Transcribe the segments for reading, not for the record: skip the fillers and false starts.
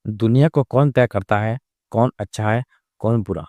दुनिया को कौन तय करता है कौन अच्छा है कौन बुरा?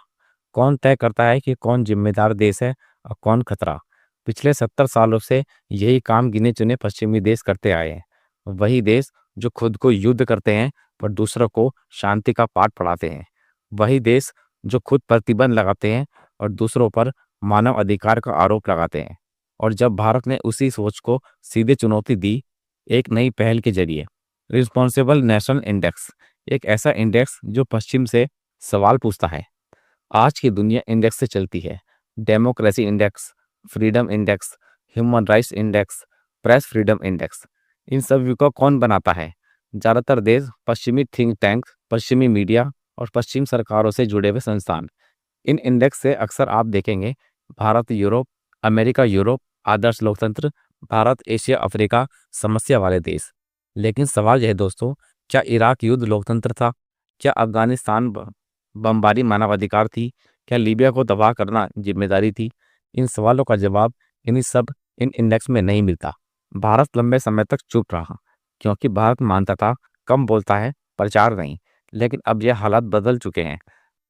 कौन तय करता है कि कौन जिम्मेदार देश है और कौन खतरा? पिछले 70 सालों से यही काम गिने चुने पश्चिमी देश करते आए हैं। वही देश जो खुद को युद्ध करते हैं पर दूसरों को शांति का पाठ पढ़ाते हैं। वही देश जो खुद प्रतिबंध लगाते हैं और दूसरों पर मानव अधिकार का आरोप लगाते हैं। और जब भारत ने उसी सोच को सीधे चुनौती दी एक नई पहल के जरिए, रिस्पॉन्सिबल नेशन इंडेक्स, एक ऐसा इंडेक्स जो पश्चिम से सवाल पूछता है। आज की दुनिया इंडेक्स से चलती है। Democracy index, freedom index, human rights index, press freedom index, इन सभी को कौन बनाता है? ज़्यादातर देश, पश्चिमी थिंक टैंक, पश्चिमी मीडिया और पश्चिम सरकारों से जुड़े हुए संस्थान। इन इंडेक्स से अक्सर आप देखेंगे भारत यूरोप, अमेरिका यूरोप, आदर्श लोकतंत्र, भारत एशिया अफ्रीका, समस्या वाले देश। लेकिन सवाल यह है दोस्तों, क्या इराक युद्ध लोकतंत्र था? क्या अफगानिस्तान बमबारी मानवाधिकार थी? क्या लीबिया को तबाह करना जिम्मेदारी थी? इन सवालों का जवाब इन इंडेक्स में नहीं मिलता। भारत लंबे समय तक चुप रहा क्योंकि भारत मानता था कम बोलता है, प्रचार नहीं। लेकिन अब यह हालात बदल चुके हैं।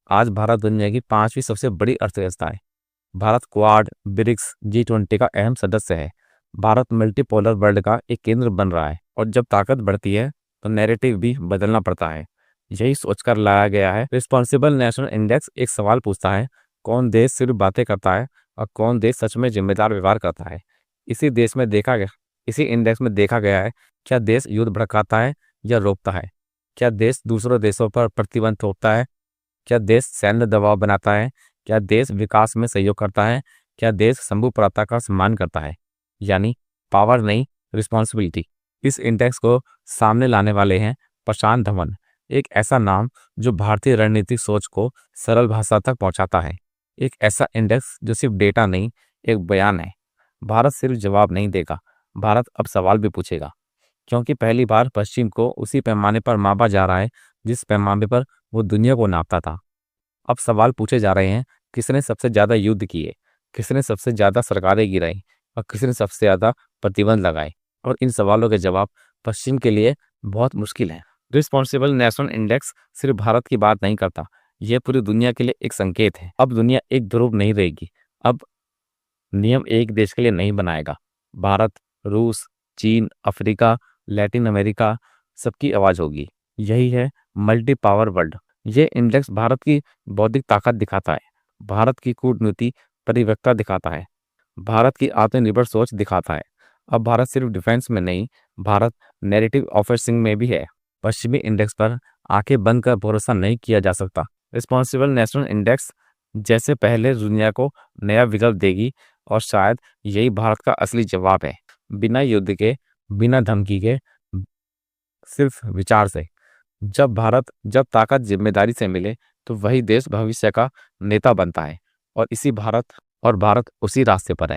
आज भारत दुनिया की 5वीं सबसे बड़ी अर्थव्यवस्था है। भारत क्वाड, ब्रिक्स, G20 का अहम सदस्य है। भारत मल्टीपोलर वर्ल्ड का एक केंद्र बन रहा है और जब ताकत बढ़ती है तो नैरेटिव भी बदलना पड़ता है। यही सोचकर लाया गया है रिस्पॉन्सिबल नेशनल इंडेक्स। एक सवाल पूछता है, कौन देश सिर्फ बातें करता है और कौन देश सच में जिम्मेदार व्यवहार करता है? इसी इंडेक्स में देखा गया है, क्या देश युद्ध भड़काता है या रोकता है? क्या देश दूसरों देशों पर प्रतिबंध थोपता है? क्या देश सैन्य दबाव बनाता है? क्या देश विकास में सहयोग करता है? क्या देश संभुप्रता का सम्मान करता है? यानी पावर नहीं, रिस्पॉन्सिबिलिटी। इस इंडेक्स को सामने लाने वाले हैं प्रशांत धवन, एक ऐसा नाम जो भारतीय रणनीतिक सोच को सरल भाषा तक पहुंचाता है। एक ऐसा इंडेक्स जो सिर्फ डेटा नहीं, एक बयान है। भारत सिर्फ जवाब नहीं देगा, भारत अब सवाल भी पूछेगा। क्योंकि पहली बार पश्चिम को उसी पैमाने पर मापा जा रहा है जिस पैमाने पर वो दुनिया को नापता था। अब सवाल पूछे जा रहे हैं, किसने सबसे ज्यादा युद्ध किए, किसने सबसे ज्यादा सरकारें गिराई और किसने सबसे ज्यादा प्रतिबंध लगाए? और इन सवालों के जवाब पश्चिम के लिए बहुत मुश्किल है। रिस्पॉन्सिबल नेशनल इंडेक्स सिर्फ भारत की बात नहीं करता, यह पूरी दुनिया के लिए एक संकेत है। अब दुनिया एक ध्रुव नहीं रहेगी। अब नियम एक देश के लिए नहीं बनाएगा। भारत, रूस, चीन, अफ्रीका, लैटिन अमेरिका, सबकी आवाज होगी। यही है मल्टी पावर वर्ल्ड। ये इंडेक्स भारत की बौद्धिक ताकत दिखाता है, भारत की कूटनीति परिपक्वता दिखाता है, भारत की आत्मनिर्भर सोच दिखाता है। अब भारत सिर्फ डिफेंस में नहीं, भारत नैरेटिव ऑफिसिंग में भी है। पश्चिमी इंडेक्स पर आंखें बंद कर भरोसा नहीं किया जा सकता। रिस्पॉन्सिबल नेशनल इंडेक्स जैसे पहले दुनिया को नया विकल्प देगी और शायद यही भारत का असली जवाब है। बिना युद्ध के, बिना धमकी के, सिर्फ विचार से। जब ताकत जिम्मेदारी से मिले तो वही देश भविष्य का नेता बनता है। और भारत उसी रास्ते पर है।